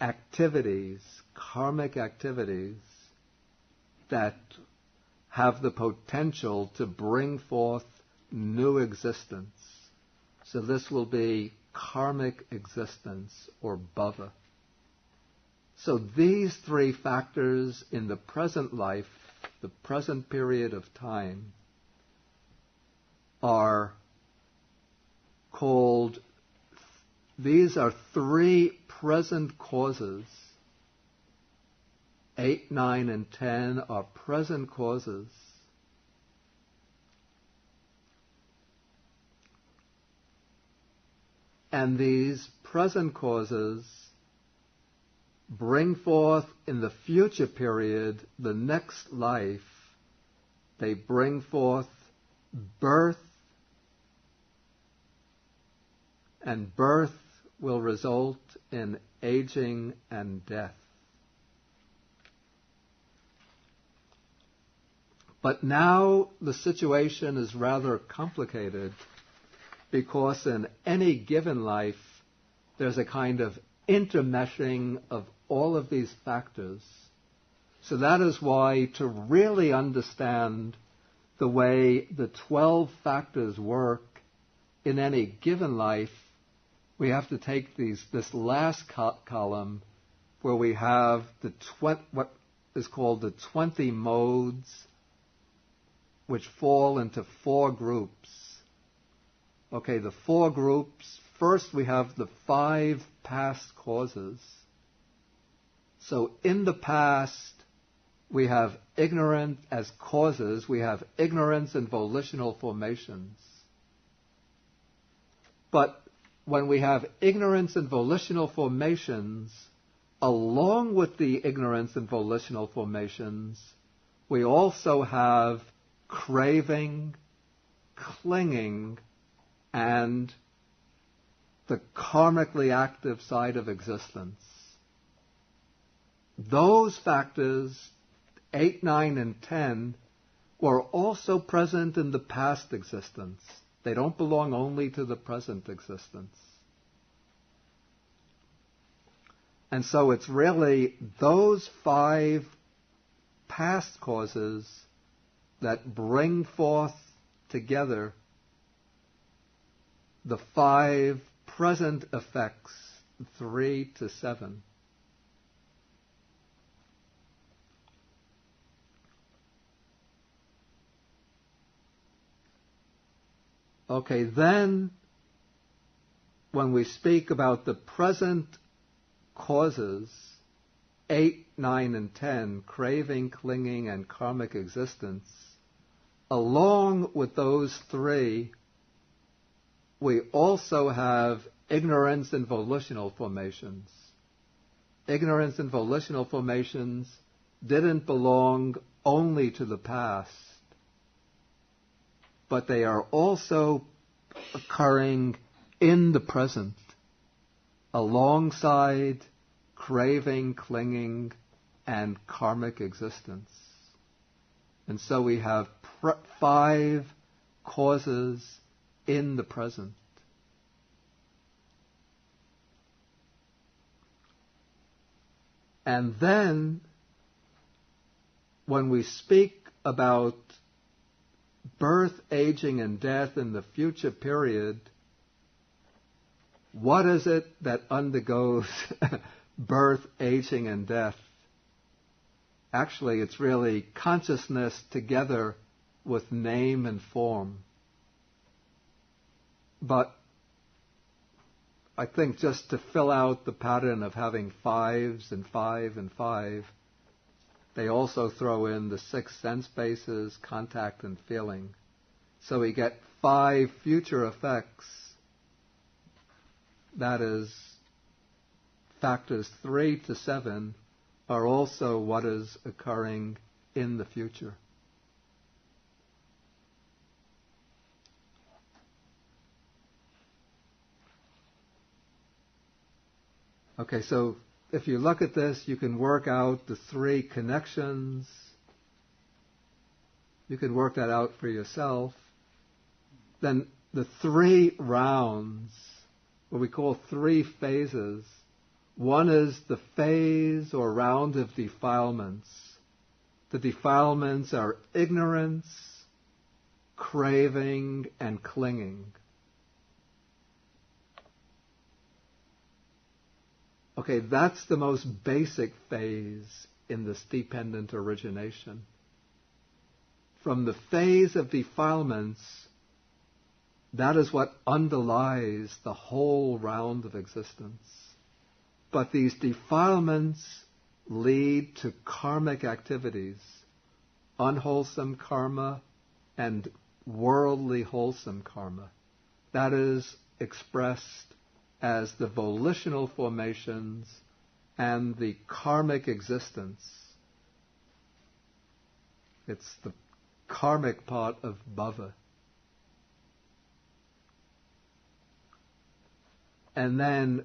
[SPEAKER 1] activities, karmic activities, that have the potential to bring forth new existence. So this will be karmic existence, or bhava. So these 3 factors in the present life, the present period of time, are called, these are 3 present causes. 8, 9, and 10 are present causes. And these present causes bring forth in the future period, the next life, they bring forth birth, and birth will result in aging and death. But now the situation is rather complicated, because in any given life there's a kind of intermeshing of all of these factors. So that is why, to really understand the way the 12 factors work in any given life, we have to take this last column where we have what is called the 20 modes, which fall into 4 groups. Okay, the 4 groups. First, we have the 5 past causes. So in the past, we have ignorance as causes. We have ignorance and volitional formations. But when we have ignorance and volitional formations, along with the ignorance and volitional formations, we also have craving, clinging, and the karmically active side of existence. Those factors, 8, 9, and 10, were also present in the past existence. They don't belong only to the present existence. And so it's really those 5 past causes that bring forth together the 5 present effects, 3 to 7. Okay, then when we speak about the present causes, 8, 9, and 10, craving, clinging, and karmic existence, along with those 3, we also have ignorance and volitional formations. Ignorance and volitional formations didn't belong only to the past, but they are also occurring in the present, alongside craving, clinging, and karmic existence. And so we have 5 causes in the present. And then, when we speak about birth, aging, and death in the future period, what is it that undergoes birth, aging, and death? Actually, it's really consciousness together with name and form. But I think just to fill out the pattern of having 5s and 5 and 5, they also throw in the 6 sense bases, contact, and feeling. So we get 5 future effects. That is, factors 3 to 7 are also what is occurring in the future. Okay, so if you look at this, you can work out the 3 connections. You can work that out for yourself. Then the 3 rounds, what we call 3 phases. One is the phase or round of defilements. The defilements are ignorance, craving, and clinging. Okay, that's the most basic phase in this dependent origination. From the phase of defilements, that is what underlies the whole round of existence. But these defilements lead to karmic activities, unwholesome karma and worldly wholesome karma. That is expressed as the volitional formations and the karmic existence. It's the karmic part of bhava. And then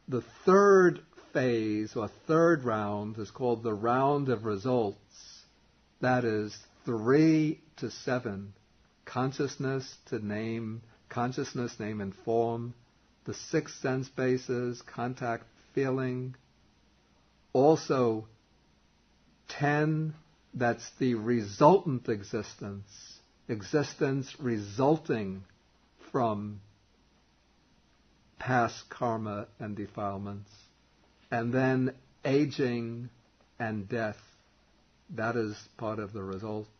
[SPEAKER 1] the third phase, or third round, is called the round of results. That is 3 to 7. Consciousness, name, and form. The 6 sense bases, contact, feeling. Also 10, that's the resultant existence. Existence resulting from past karma and defilements. And then aging and death. That is part of the results.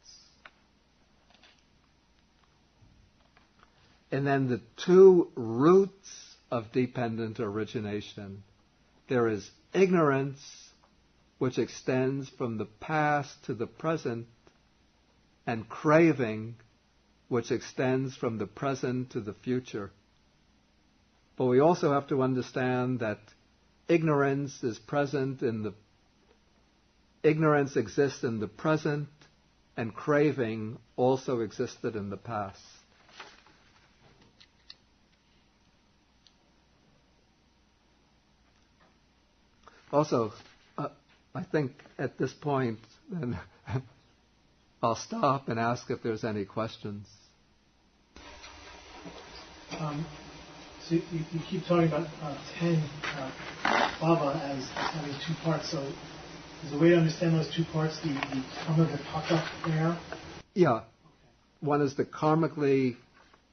[SPEAKER 1] And then the 2 roots of dependent origination. There is ignorance, which extends from the past to the present, and craving, which extends from the present to the future. But we also have to understand that ignorance exists in the present, and craving also existed in the past. Also, I think at this point, then I'll stop and ask if there's any questions.
[SPEAKER 6] So you keep talking about 10 bhava as having 2 parts. So is the way to understand those 2 parts the karma vipaka there?
[SPEAKER 1] Yeah.
[SPEAKER 6] Okay.
[SPEAKER 1] One is the karmically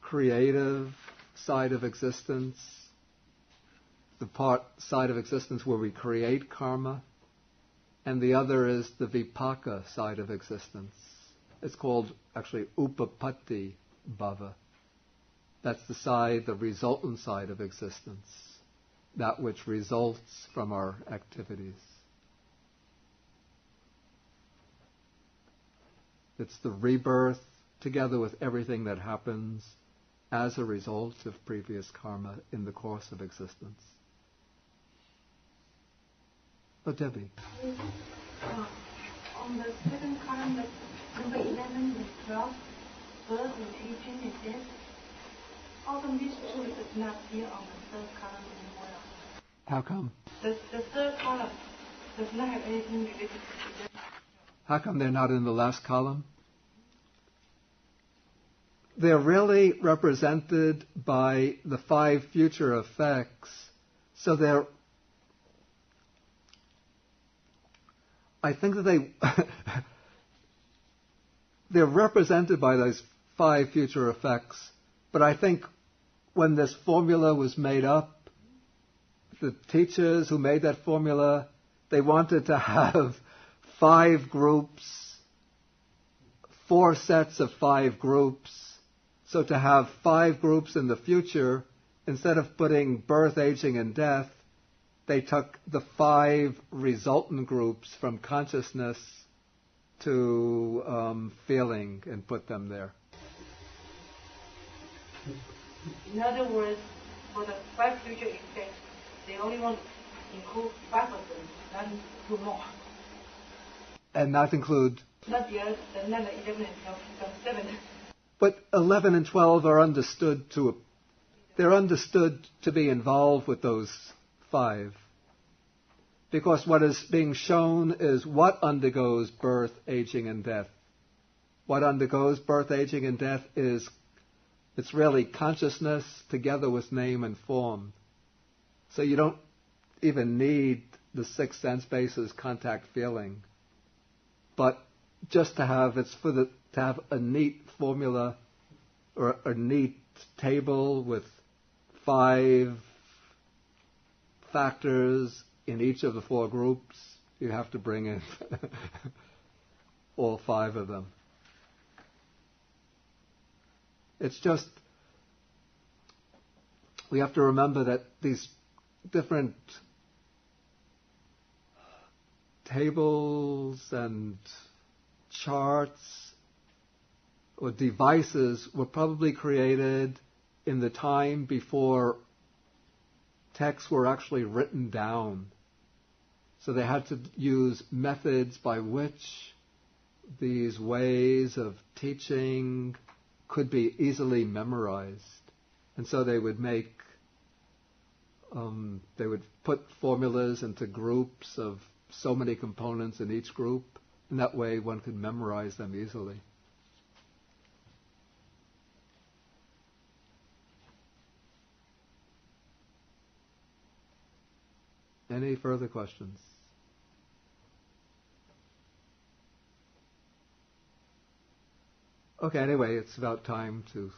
[SPEAKER 1] creative side of existence, the side of existence where we create karma, and the other is the vipaka side of existence. It's called actually upapatti bhava. That's the resultant side of existence, that which results from our activities. It's the rebirth together with everything that happens as a result of previous karma in the course of existence. Oh, Debbie.
[SPEAKER 5] On the second column, number 11 and 12, birth and aging and death, how come these 2 does not appear on the third column as well?
[SPEAKER 1] How come?
[SPEAKER 5] The third column does not have anything related to death.
[SPEAKER 1] How come they're not in the last column? They're really represented by the 5 future effects. So I think that they're represented by those 5 future effects. But I think when this formula was made up, the teachers who made that formula, they wanted to have 5 groups, 4 sets of 5 groups. So to have 5 groups in the future, instead of putting birth, aging, and death, they took the 5 resultant groups from consciousness to feeling and put them there.
[SPEAKER 5] In other words, for the 5 future effects, they only want to include 5 of them, not include more.
[SPEAKER 1] And not include?
[SPEAKER 5] Not the other, not the 11 and 12, become 7.
[SPEAKER 1] But 11 and 12 are understood to be involved with those 5. Because what is being shown is what undergoes birth, aging, and death. What undergoes birth, aging, and death it's really consciousness together with name and form. So you don't even need the 6 sense bases, contact, feeling. But just to have, to have a neat formula or a neat table with 5 factors in each of the 4 groups, you have to bring in all 5 of them. It's just, we have to remember that these different tables and charts or devices were probably created in the time before texts were actually written down. So they had to use methods by which these ways of teaching could be easily memorized. And so they would they would put formulas into groups of so many components in each group, and that way one could memorize them easily. Any further questions? Okay, anyway, it's about time to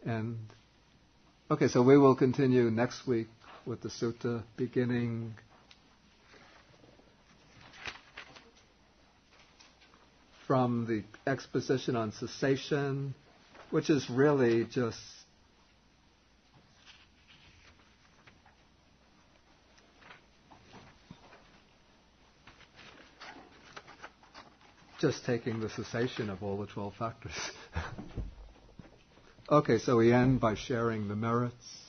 [SPEAKER 1] end. Okay, so we will continue next week with the sutta beginning from the exposition on cessation, which is really just taking the cessation of all the 12 factors. Okay, so we end by sharing the merits.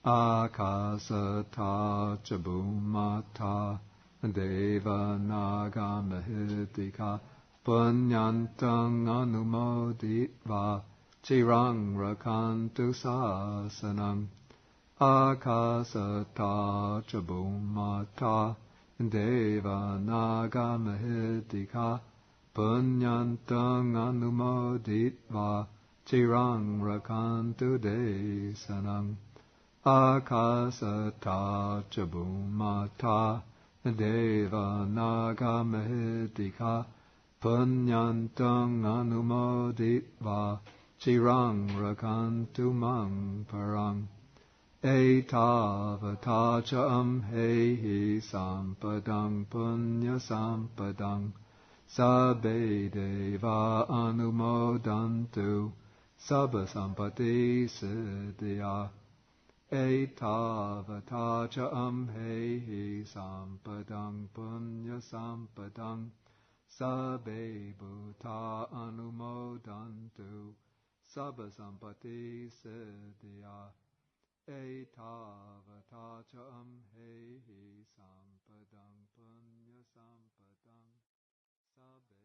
[SPEAKER 1] Akasata chabumata deva naga mahitika punyantang anumoditva chirang rakantu sasanam. Akasata chabumata deva naga mahitika punyantang anumoditva chirang rakantu desanam. Akasata chabumata deva naga mahitika punyantang anumoditva chirang rakantu mang parang. Etavata cha amhehi sampadang punya sampadang sabbe deva anumodantu sabba sampati siddhya. Etavata cha amhehi sampadang punya sampadang sabbe bhuta anumodantu sabba sampati siddhya. Etavata cha amhehi sampadang punya sampadang sabbe